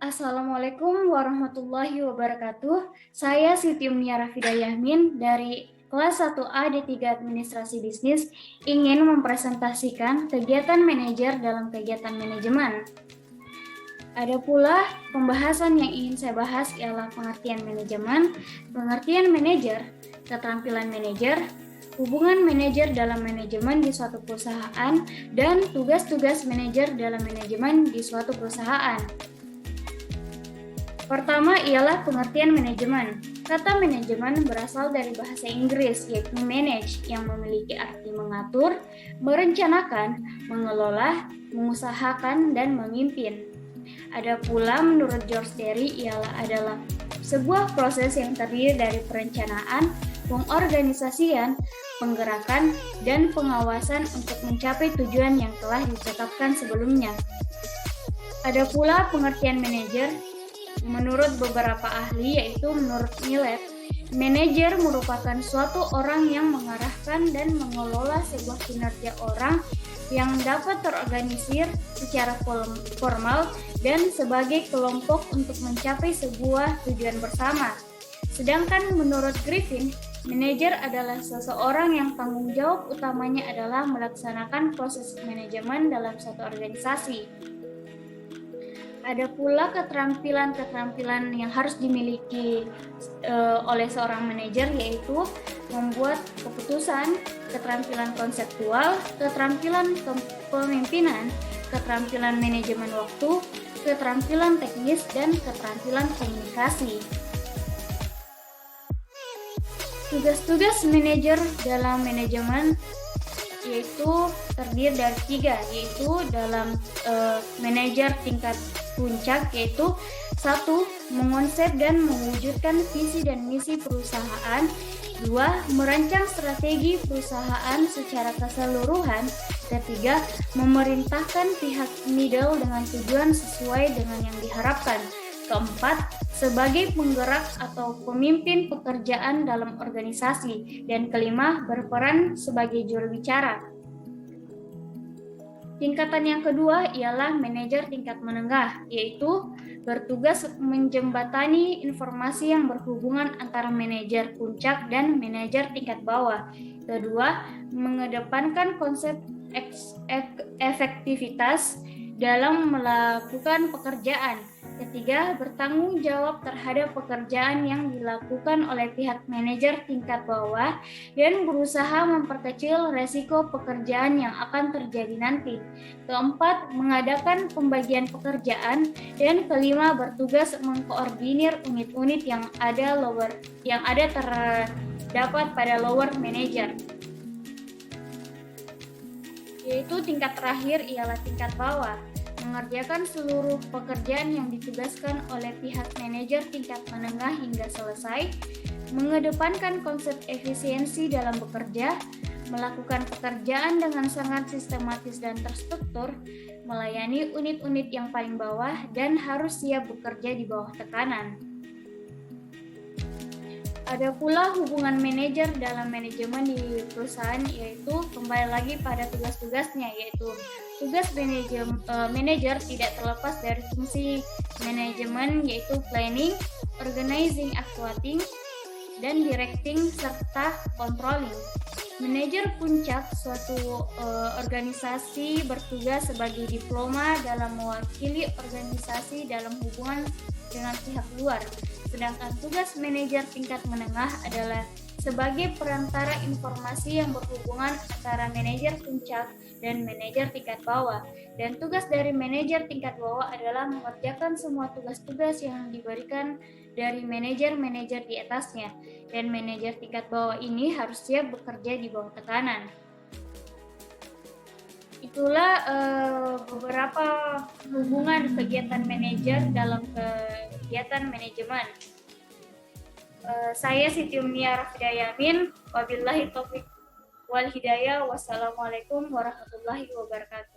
Assalamualaikum warahmatullahi wabarakatuh. Saya Siti Umnia Rafida Yahmin dari kelas 1A D3 Administrasi Bisnis ingin mempresentasikan kegiatan manajer dalam kegiatan manajemen. Ada pula pembahasan yang ingin saya bahas ialah pengertian manajemen, pengertian manajer, keterampilan manajer, hubungan manajer dalam manajemen di suatu perusahaan, dan tugas-tugas manajer dalam manajemen di suatu perusahaan. Pertama ialah pengertian manajemen. Kata manajemen berasal dari bahasa Inggris yaitu manage yang memiliki arti mengatur, merencanakan, mengelola, mengusahakan, dan memimpin. Ada pula menurut George Terry adalah sebuah proses yang terdiri dari perencanaan, pengorganisasian, penggerakan, dan pengawasan untuk mencapai tujuan yang telah ditetapkan sebelumnya. Ada pula pengertian manajer. Menurut beberapa ahli, yaitu menurut Millet, manajer merupakan suatu orang yang mengarahkan dan mengelola sebuah kinerja orang yang dapat terorganisir secara formal dan sebagai kelompok untuk mencapai sebuah tujuan bersama. Sedangkan menurut Griffin, manajer adalah seseorang yang tanggung jawab utamanya adalah melaksanakan proses manajemen dalam suatu organisasi. Ada pula keterampilan-keterampilan yang harus dimiliki oleh seorang manajer, yaitu membuat keputusan, keterampilan konseptual, keterampilan kepemimpinan, keterampilan manajemen waktu, keterampilan teknis, dan keterampilan komunikasi. Tugas-tugas manajer dalam manajemen yaitu terdiri dari 3, yaitu dalam manajer tingkat puncak, yaitu 1. Mengonsep dan mewujudkan visi dan misi perusahaan. 2. Merancang strategi perusahaan secara keseluruhan. 3. Memerintahkan pihak middle dengan tujuan sesuai dengan yang diharapkan. 4. Sebagai penggerak atau pemimpin pekerjaan dalam organisasi. Dan 5. Berperan sebagai juru bicara. Tingkatan yang kedua ialah manajer tingkat menengah, yaitu bertugas menjembatani informasi yang berhubungan antara manajer puncak dan manajer tingkat bawah. Kedua, mengedepankan konsep efektivitas dalam melakukan pekerjaan. Ketiga, bertanggung jawab terhadap pekerjaan yang dilakukan oleh pihak manajer tingkat bawah dan berusaha memperkecil resiko pekerjaan yang akan terjadi nanti. Keempat, mengadakan pembagian pekerjaan. Dan kelima, bertugas mengkoordinir unit-unit yang terdapat pada lower manager. Yaitu tingkat terakhir ialah tingkat bawah. Mengerjakan seluruh pekerjaan yang ditugaskan oleh pihak manajer tingkat menengah hingga selesai, mengedepankan konsep efisiensi dalam bekerja, melakukan pekerjaan dengan sangat sistematis dan terstruktur, melayani unit-unit yang paling bawah, dan harus siap bekerja di bawah tekanan. Ada pula hubungan manajer dalam manajemen di perusahaan, yaitu kembali lagi pada tugas-tugasnya, yaitu tugas manajer tidak terlepas dari fungsi manajemen, yaitu planning, organizing, actuating, dan directing, serta controlling. Manajer puncak suatu organisasi bertugas sebagai diploma dalam mewakili organisasi dalam hubungan dengan pihak luar. Sedangkan tugas manajer tingkat menengah adalah sebagai perantara informasi yang berhubungan antara manajer puncak dan manajer tingkat bawah. Dan tugas dari manajer tingkat bawah adalah mengerjakan semua tugas-tugas yang diberikan dari manajer-manajer di atasnya. Dan manajer tingkat bawah ini harus siap bekerja di bawah tekanan. Itulah beberapa hubungan kegiatan manajer dalam kegiatan manajemen. Saya Siti Umnia Rafida Yahmin. Wabillahi taufiq wal hidayah. Wassalamualaikum warahmatullahi wabarakatuh.